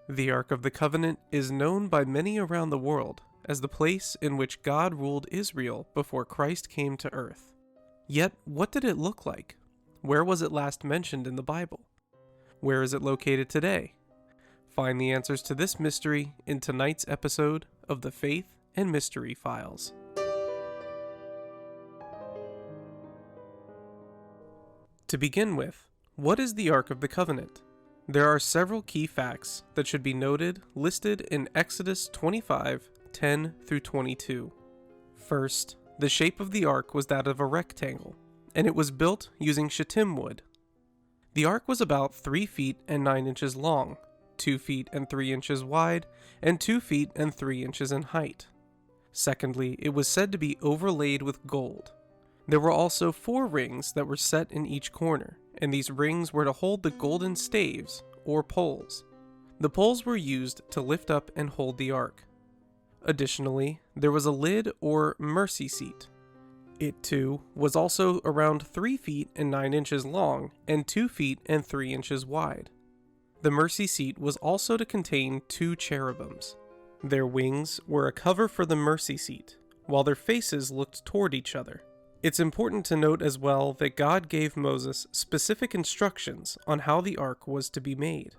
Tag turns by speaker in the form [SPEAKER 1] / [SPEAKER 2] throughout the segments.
[SPEAKER 1] The Ark of the Covenant is known by many around the world as the place in which God ruled Israel before Christ came to earth. Yet, what did it look like? Where was it last mentioned in the Bible? Where is it located today? Find the answers to this mystery in tonight's episode of the Faith and Mystery Files. To begin with, what is the Ark of the Covenant? There are several key facts that should be noted listed in Exodus 25:10 through 22. First, the shape of the ark was that of a rectangle, and it was built using shittim wood. The ark was about 3 feet and 9 inches long, 2 feet and 3 inches wide, and 2 feet and 3 inches in height. Secondly, it was said to be overlaid with gold. There were also 4 rings that were set in each corner, and these rings were to hold the golden staves, or poles. The poles were used to lift up and hold the ark. Additionally, there was a lid or mercy seat. It too was also around 3 feet and 9 inches long and 2 feet and 3 inches wide. The mercy seat was also to contain 2 cherubims. Their wings were a cover for the mercy seat, while their faces looked toward each other. It's important to note as well that God gave Moses specific instructions on how the ark was to be made.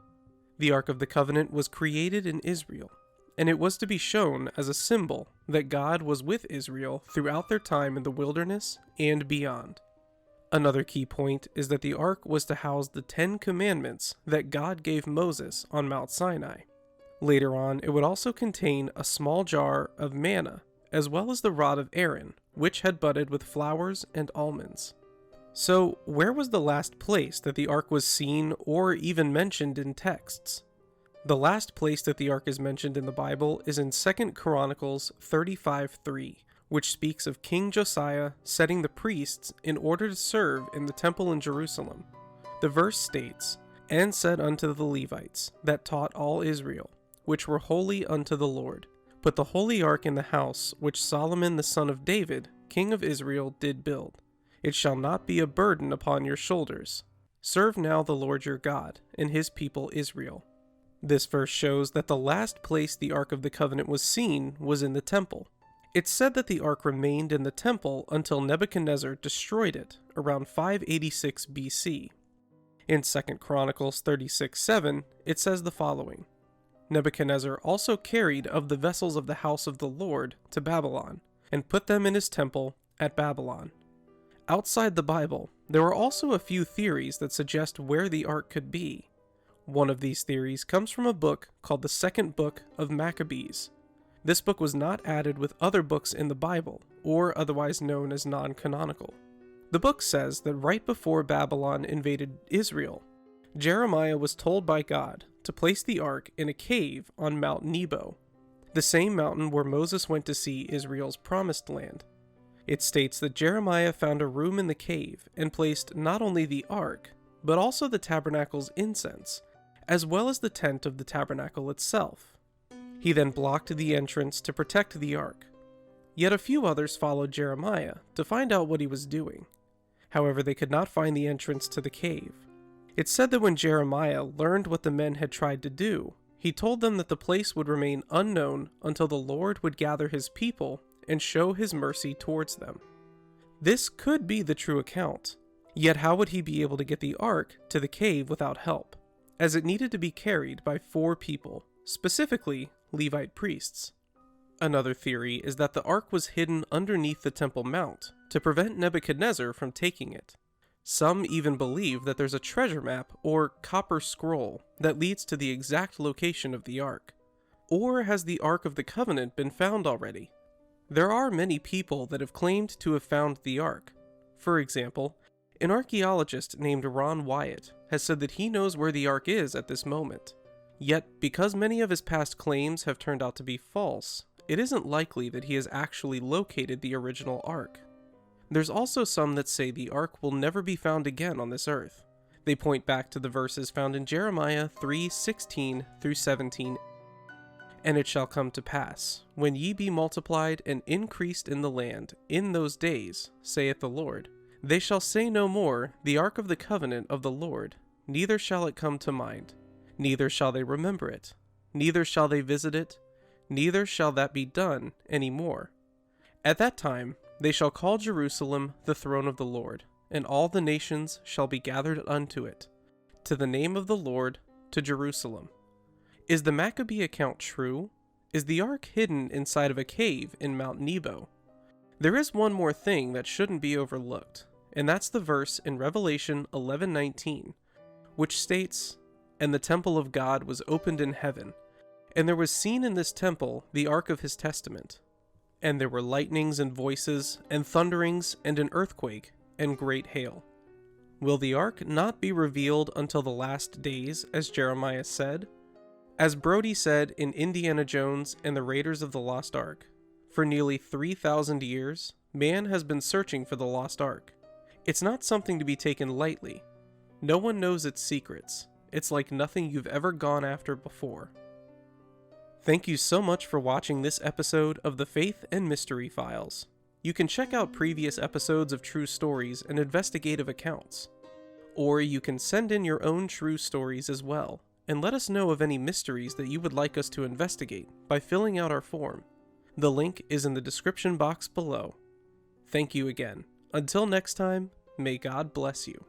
[SPEAKER 1] The Ark of the Covenant was created in Israel, and it was to be shown as a symbol that God was with Israel throughout their time in the wilderness and beyond. Another key point is that the ark was to house the 10 commandments that God gave Moses on Mount Sinai. Later on, it would also contain a small jar of manna, as well as the rod of Aaron, which had budded with flowers and almonds. So, where was the last place that the ark was seen or even mentioned in texts? The last place that the ark is mentioned in the Bible is in 2 Chronicles 35:3, which speaks of King Josiah setting the priests in order to serve in the temple in Jerusalem. The verse states, "And said unto the Levites, that taught all Israel, which were holy unto the Lord, put the holy ark in the house which Solomon the son of David, king of Israel, did build. It shall not be a burden upon your shoulders. Serve now the Lord your God, and his people Israel." This verse shows that the last place the Ark of the Covenant was seen was in the temple. It's said that the ark remained in the temple until Nebuchadnezzar destroyed it around 586 BC. In 2 Chronicles 36:7, it says the following: "Nebuchadnezzar also carried of the vessels of the house of the Lord to Babylon, and put them in his temple at Babylon." Outside the Bible, there are also a few theories that suggest where the ark could be. One of these theories comes from a book called the Second Book of Maccabees. This book was not added with other books in the Bible, or otherwise known as non-canonical. The book says that right before Babylon invaded Israel, Jeremiah was told by God to place the ark in a cave on Mount Nebo, the same mountain where Moses went to see Israel's promised land. It states that Jeremiah found a room in the cave and placed not only the ark, but also the tabernacle's incense, as well as the tent of the tabernacle itself. He then blocked the entrance to protect the ark. Yet a few others followed Jeremiah to find out what he was doing. However, they could not find the entrance to the cave. It's said that when Jeremiah learned what the men had tried to do, he told them that the place would remain unknown until the Lord would gather his people and show his mercy towards them. This could be the true account. Yet how would he be able to get the ark to the cave without help, as it needed to be carried by 4 people, specifically Levite priests? Another theory is that the ark was hidden underneath the Temple Mount to prevent Nebuchadnezzar from taking it. Some even believe that there's a treasure map or copper scroll that leads to the exact location of the ark. Or has the Ark of the Covenant been found already? There are many people that have claimed to have found the ark. For example, an archaeologist named Ron Wyatt has said that he knows where the ark is at this moment. Yet, because many of his past claims have turned out to be false, it isn't likely that he has actually located the original ark. There's also some that say the ark will never be found again on this earth. They point back to the verses found in Jeremiah 3:16 through 17. "And it shall come to pass, when ye be multiplied and increased in the land, in those days, saith the Lord, they shall say no more, the Ark of the Covenant of the Lord, neither shall it come to mind, neither shall they remember it. neither shall they visit it, neither shall that be done any more. At that time they shall call Jerusalem the throne of the Lord, and all the nations shall be gathered unto it, to the name of the Lord, to Jerusalem. Is the Maccabee account true? Is the ark hidden inside of a cave in Mount Nebo? There is one more thing that shouldn't be overlooked, and that's the verse in Revelation 11:19, which states, "And the temple of God was opened in heaven, and there was seen in this temple the ark of his testament. And there were lightnings and voices, and thunderings, and an earthquake, and great hail." Will the ark not be revealed until the last days, as Jeremiah said? As Brody said in Indiana Jones and the Raiders of the Lost Ark, for nearly 3,000 years, man has been searching for the lost ark. It's not something to be taken lightly. No one knows its secrets. It's like nothing you've ever gone after before. Thank you so much for watching this episode of the Faith and Mystery Files. You can check out previous episodes of true stories and investigative accounts. Or you can send in your own true stories as well, and let us know of any mysteries that you would like us to investigate by filling out our form. The link is in the description box below. Thank you again. Until next time, may God bless you.